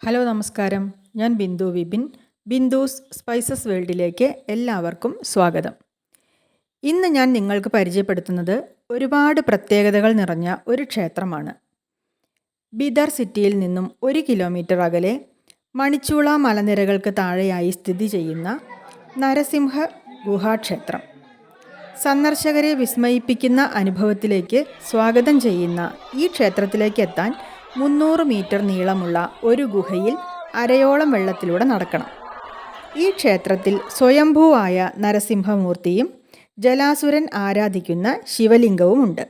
Hello നമസ്കാരം, ഞാൻ Bindu Vipin. ബിന്ദുസ് spices വേൾഡിലേക്ക് എല്ലാവർക്കും സ്വാഗതം. ഇന്ന് ഞാൻ നിങ്ങൾക്ക് പരിചയപ്പെടുത്തുന്നത് ഒരുപാട് പ്രത്യേകതകൾ നിറഞ്ഞ ഒരു ക്ഷേത്രമാണ്. ബിദർ സിറ്റിയിൽ നിന്നും 1 കിലോമീറ്റർ അകലെ മണിച്ചൂള മലനിരകൾക്ക് താഴെയായി സ്ഥിതി ചെയ്യുന്ന നരസിംഹ ഗുഹാക്ഷേത്രം. സന്ദർശകരെ വിസ്മയിപ്പിക്കുന്ന അനുഭവത്തിലേക്ക് സ്വാഗതം ചെയ്യുന്ന ഈ ക്ഷേത്രത്തിലേക്ക് എത്താൻ 300 മീറ്റർ നീളമുള്ള ഒരു ഗുഹയിൽ അരയോളം വെള്ളത്തിലൂടെ നടക്കണം. ഈ ക്ഷേത്രത്തിൽ സ്വയംഭൂവായ നരസിംഹമൂർത്തിയും ജലാസുരൻ ആരാധിക്കുന്ന ശിവലിംഗവുമുണ്ട്.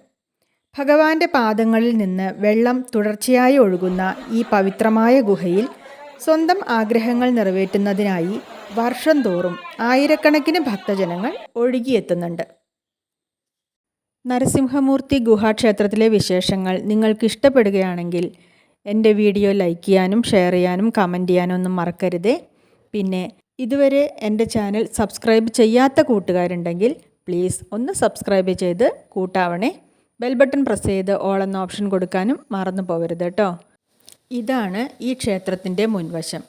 ഭഗവാന്റെ പാദങ്ങളിൽ നിന്ന് വെള്ളം തുടർച്ചയായി ഒഴുകുന്ന ഈ പവിത്രമായ ഗുഹയിൽ സ്വന്തം ആഗ്രഹങ്ങൾ നിറവേറ്റുന്നതിനായി വർഷം തോറും ആയിരക്കണക്കിന് ഭക്തജനങ്ങൾ ഒഴുകിയെത്തുന്നുണ്ട്. നരസിംഹമൂർത്തി ഗുഹാക്ഷേത്രത്തിലെ വിശേഷങ്ങൾ നിങ്ങൾക്ക് ഇഷ്ടപ്പെടുകയാണെങ്കിൽ എൻ്റെ വീഡിയോ ലൈക്ക് ചെയ്യാനും ഷെയർ ചെയ്യാനും കമൻറ്റ് ചെയ്യാനും ഒന്നും മറക്കരുതേ. പിന്നെ ഇതുവരെ എൻ്റെ ചാനൽ സബ്സ്ക്രൈബ് ചെയ്യാത്ത കൂട്ടുകാരുണ്ടെങ്കിൽ പ്ലീസ് ഒന്ന് സബ്സ്ക്രൈബ് ചെയ്ത് കൂട്ടാവണേ. ബെൽ ബട്ടൺ പ്രസ് ചെയ്ത് ഓൾ എന്ന ഓപ്ഷൻ കൊടുക്കാനും മറന്നു പോകരുത് കേട്ടോ. ഇതാണ് ഈ ക്ഷേത്രത്തിൻ്റെ മുൻവശം.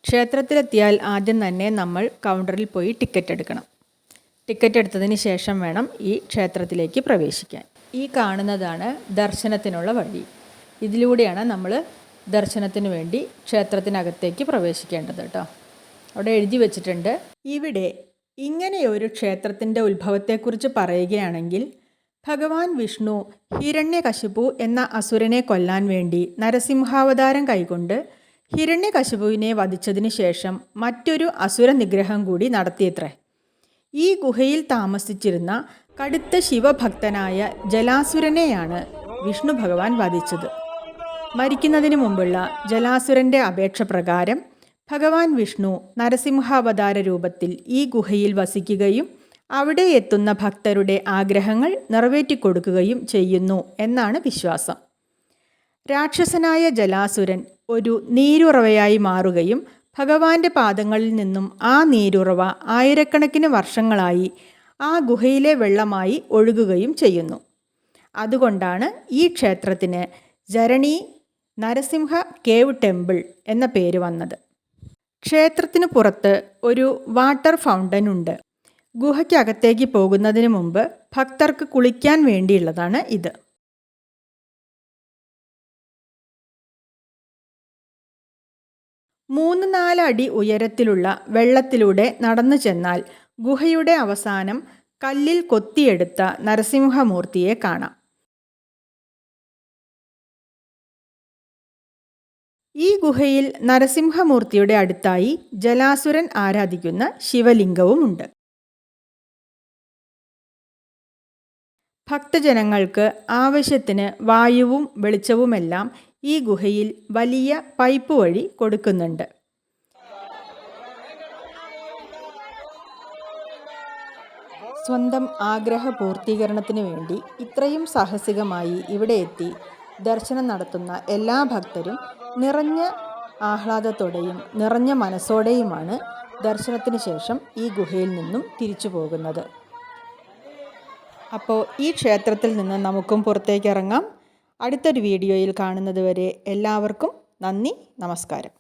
ക്ഷേത്രത്തിലെത്തിയാൽ ആദ്യം തന്നെ നമ്മൾ കൗണ്ടറിൽ പോയി ടിക്കറ്റ് എടുക്കണം. ടിക്കറ്റ് എടുത്തതിന് ശേഷം വേണം ഈ ക്ഷേത്രത്തിലേക്ക് പ്രവേശിക്കാൻ. ഈ കാണുന്നതാണ് ദർശനത്തിനുള്ള വഴി. ഇതിലൂടെയാണ് നമ്മൾ ദർശനത്തിന് വേണ്ടി ക്ഷേത്രത്തിനകത്തേക്ക് പ്രവേശിക്കേണ്ടത് കേട്ടോ. അവിടെ എഴുതി വച്ചിട്ടുണ്ട്. ഇവിടെ ഇങ്ങനെയൊരു ക്ഷേത്രത്തിൻ്റെ ഉത്ഭവത്തെക്കുറിച്ച് പറയുകയാണെങ്കിൽ ഭഗവാൻ വിഷ്ണു ഹിരണ്യകശിപു എന്ന അസുരനെ കൊല്ലാൻ വേണ്ടി നരസിംഹാവതാരം കൈകൊണ്ട് ഹിരണ്യകശിപുവിനെ വധിച്ചതിന് ശേഷം മറ്റൊരു അസുര നിഗ്രഹം കൂടി നടത്തിയത്രേ. ഈ ഗുഹയിൽ താമസിച്ചിരുന്ന കടുത്ത ശിവഭക്തനായ ജലാസുരനെയാണ് വിഷ്ണു ഭഗവാൻ വധിച്ചത്. മരിക്കുന്നതിന് മുമ്പുള്ള ജലാസുരൻ്റെ അപേക്ഷ പ്രകാരം ഭഗവാൻ വിഷ്ണു നരസിംഹാവതാര രൂപത്തിൽ ഈ ഗുഹയിൽ വസിക്കുകയും അവിടെ എത്തുന്ന ഭക്തരുടെ ആഗ്രഹങ്ങൾ നിറവേറ്റിക്കൊടുക്കുകയും ചെയ്യുന്നു എന്നാണ് വിശ്വാസം. രാക്ഷസനായ ജലാസുരൻ ഒരു നീരുറവയായി മാറുകയും ഭഗവാന്റെ പാദങ്ങളിൽ നിന്നും ആ നീരുറവ ആയിരക്കണക്കിന് വർഷങ്ങളായി ആ ഗുഹയിലെ വെള്ളമായി ഒഴുകുകയും ചെയ്യുന്നു. അതുകൊണ്ടാണ് ഈ ക്ഷേത്രത്തിന് ജരണി നരസിംഹ കേവ് ടെമ്പിൾ എന്ന പേര് വന്നത്. ക്ഷേത്രത്തിന് പുറത്ത് ഒരു വാട്ടർ ഫൗണ്ടൻ ഉണ്ട്. ഗുഹയ്ക്കകത്തേക്ക് പോകുന്നതിന് മുമ്പ് ഭക്തർക്ക് കുളിക്കാൻ വേണ്ടിയുള്ളതാണ് ഇത്. 3-4 അടി ഉയരത്തിലുള്ള വെള്ളത്തിലൂടെ നടന്നു ചെന്നാൽ ഗുഹയുടെ അവസാനം കല്ലിൽ കൊത്തിയെടുത്ത നരസിംഹമൂർത്തിയെ കാണാം. ഈ ഗുഹയിൽ നരസിംഹമൂർത്തിയുടെ അടുത്തായി ജലാസുരൻ ആരാധിക്കുന്ന ശിവലിംഗവുമുണ്ട്. ഭക്തജനങ്ങൾക്ക് ആവശ്യത്തിന് വായുവും വെളിച്ചവുമെല്ലാം ഈ ഗുഹയിൽ വലിയ പൈപ്പ് വഴി കൊടുക്കുന്നുണ്ട്. സ്വന്തം ആഗ്രഹ പൂർത്തീകരണത്തിന് വേണ്ടി ഇത്രയും സാഹസികമായി ഇവിടെ എത്തി ദർശനം നടത്തുന്ന എല്ലാ ഭക്തരും നിറഞ്ഞ ആഹ്ലാദത്തോടെയും നിറഞ്ഞ മനസ്സോടെയുമാണ് ദർശനത്തിന് ശേഷം ഈ ഗുഹയിൽ നിന്നും തിരിച്ചു പോകുന്നത്. അപ്പോൾ ഈ ക്ഷേത്രത്തിൽ നിന്ന് നമുക്കും പുറത്തേക്ക് ഇറങ്ങാം. അടുത്തൊരു വീഡിയോയിൽ കാണുന്നത് വരെ എല്ലാവർക്കും നന്ദി, നമസ്കാരം.